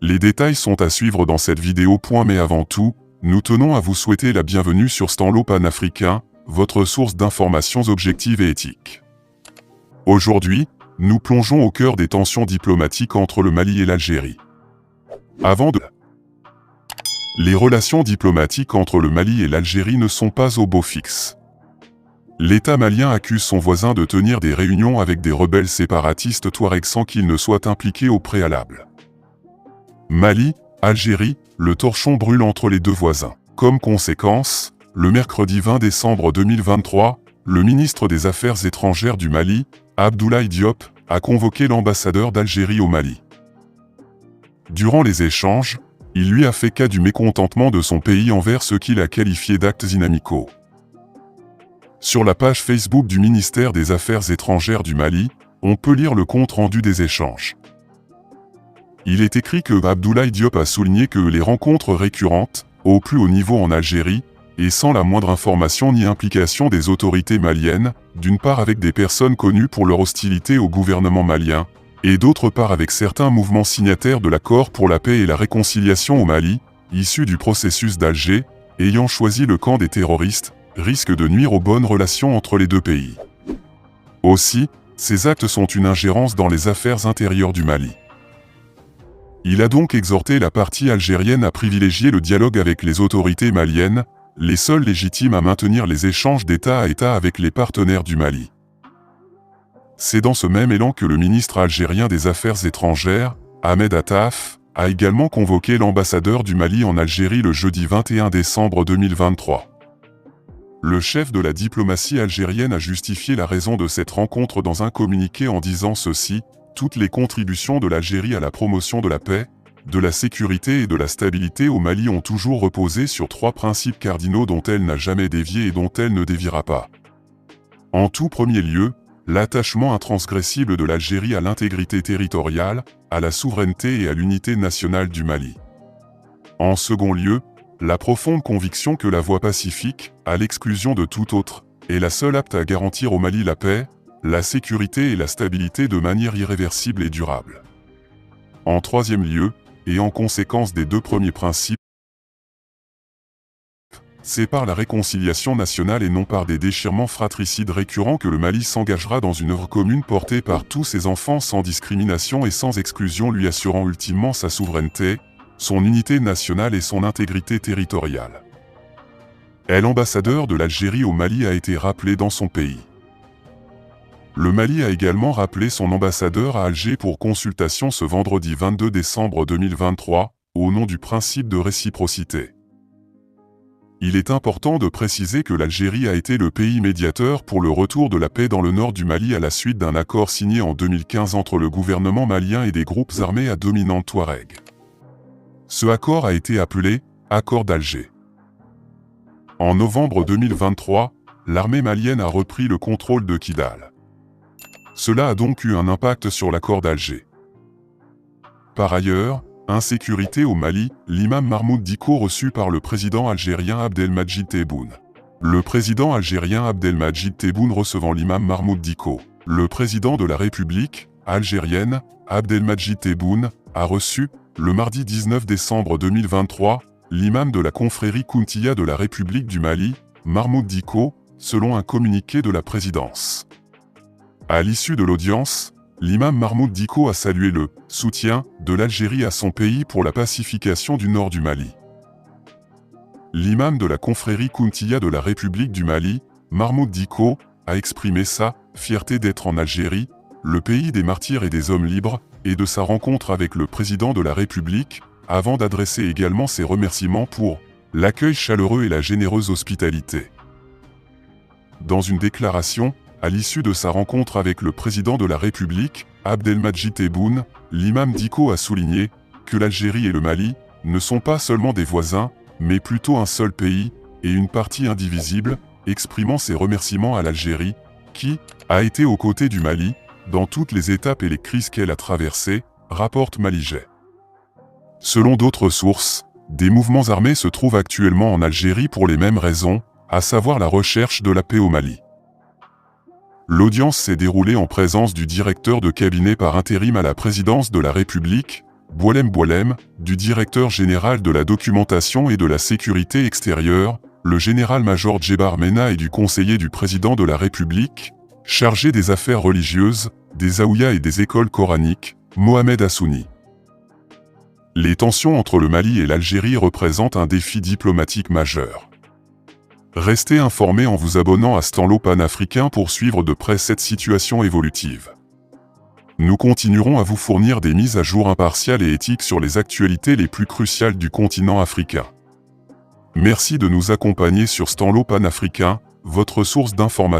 Les détails sont à suivre dans cette vidéo. Mais avant tout, nous tenons à vous souhaiter la bienvenue sur Stanlo Panafricain, votre source d'informations objectives et éthiques. Aujourd'hui, nous plongeons au cœur des tensions diplomatiques entre le Mali et l'Algérie. Les relations diplomatiques entre le Mali et l'Algérie ne sont pas au beau fixe. L'État malien accuse son voisin de tenir des réunions avec des rebelles séparatistes touaregs sans qu'il ne soit impliqué au préalable. Mali, Algérie, le torchon brûle entre les deux voisins. Comme conséquence, le mercredi 20 décembre 2023, le ministre des Affaires étrangères du Mali, Abdoulaye Diop, a convoqué l'ambassadeur d'Algérie au Mali. Durant les échanges, il lui a fait cas du mécontentement de son pays envers ce qu'il a qualifié d'actes inamicaux. Sur la page Facebook du ministère des Affaires étrangères du Mali, on peut lire le compte-rendu des échanges. Il est écrit que Abdoulaye Diop a souligné que les rencontres récurrentes, au plus haut niveau en Algérie, et sans la moindre information ni implication des autorités maliennes, d'une part avec des personnes connues pour leur hostilité au gouvernement malien, et d'autre part avec certains mouvements signataires de l'accord pour la paix et la réconciliation au Mali, issus du processus d'Alger, ayant choisi le camp des terroristes, risquent de nuire aux bonnes relations entre les deux pays. Aussi, ces actes sont une ingérence dans les affaires intérieures du Mali. Il a donc exhorté la partie algérienne à privilégier le dialogue avec les autorités maliennes, les seules légitimes à maintenir les échanges d'État à État avec les partenaires du Mali. C'est dans ce même élan que le ministre algérien des Affaires étrangères, Ahmed Attaf, a également convoqué l'ambassadeur du Mali en Algérie le jeudi 21 décembre 2023. Le chef de la diplomatie algérienne a justifié la raison de cette rencontre dans un communiqué en disant ceci: « Toutes les contributions de l'Algérie à la promotion de la paix, de la sécurité et de la stabilité au Mali ont toujours reposé sur trois principes cardinaux dont elle n'a jamais dévié et dont elle ne déviera pas. En tout premier lieu, l'attachement intransgressible de l'Algérie à l'intégrité territoriale, à la souveraineté et à l'unité nationale du Mali. En second lieu, la profonde conviction que la voie pacifique, à l'exclusion de tout autre, est la seule apte à garantir au Mali la paix, la sécurité et la stabilité de manière irréversible et durable. En troisième lieu, et en conséquence des deux premiers principes, c'est par la réconciliation nationale et non par des déchirements fratricides récurrents que le Mali s'engagera dans une œuvre commune portée par tous ses enfants sans discrimination et sans exclusion, lui assurant ultimement sa souveraineté, son unité nationale et son intégrité territoriale. » L'ambassadeur de l'Algérie au Mali a été rappelé dans son pays. Le Mali a également rappelé son ambassadeur à Alger pour consultation ce vendredi 22 décembre 2023, au nom du principe de réciprocité. Il est important de préciser que l'Algérie a été le pays médiateur pour le retour de la paix dans le nord du Mali à la suite d'un accord signé en 2015 entre le gouvernement malien et des groupes armés à dominante touareg. Ce accord a été appelé « Accord d'Alger ». En novembre 2023, l'armée malienne a repris le contrôle de Kidal. Cela a donc eu un impact sur l'accord d'Alger. Par ailleurs, insécurité au Mali, l'imam Mahmoud Dicko reçu par le président algérien Abdelmadjid Tebboune. Le président algérien Abdelmadjid Tebboune recevant l'imam Mahmoud Dicko. Le président de la République algérienne, Abdelmadjid Tebboune, a reçu, le mardi 19 décembre 2023, l'imam de la confrérie Kountia de la République du Mali, Mahmoud Dicko, selon un communiqué de la présidence. À l'issue de l'audience, l'imam Mahmoud Dicko a salué le « soutien » de l'Algérie à son pays pour la pacification du nord du Mali. L'imam de la confrérie Kountia de la République du Mali, Mahmoud Dicko, a exprimé sa « fierté d'être en Algérie, le pays des martyrs et des hommes libres » et de sa rencontre avec le président de la République, avant d'adresser également ses remerciements pour « l'accueil chaleureux et la généreuse hospitalité ». Dans une déclaration, à l'issue de sa rencontre avec le président de la République, Abdelmadjid Tebboune, l'imam Dicko a souligné que l'Algérie et le Mali ne sont pas seulement des voisins, mais plutôt un seul pays et une partie indivisible, exprimant ses remerciements à l'Algérie, qui a été aux côtés du Mali dans toutes les étapes et les crises qu'elle a traversées, rapporte Malijet. Selon d'autres sources, des mouvements armés se trouvent actuellement en Algérie pour les mêmes raisons, à savoir la recherche de la paix au Mali. L'audience s'est déroulée en présence du directeur de cabinet par intérim à la présidence de la République, Boualem, du directeur général de la documentation et de la sécurité extérieure, le général-major Djebar Mena et du conseiller du président de la République, chargé des affaires religieuses, des zaouïas et des écoles coraniques, Mohamed Hassouni. Les tensions entre le Mali et l'Algérie représentent un défi diplomatique majeur. Restez informés en vous abonnant à Stanlo Panafricain pour suivre de près cette situation évolutive. Nous continuerons à vous fournir des mises à jour impartiales et éthiques sur les actualités les plus cruciales du continent africain. Merci de nous accompagner sur Stanlo Panafricain, votre source d'information.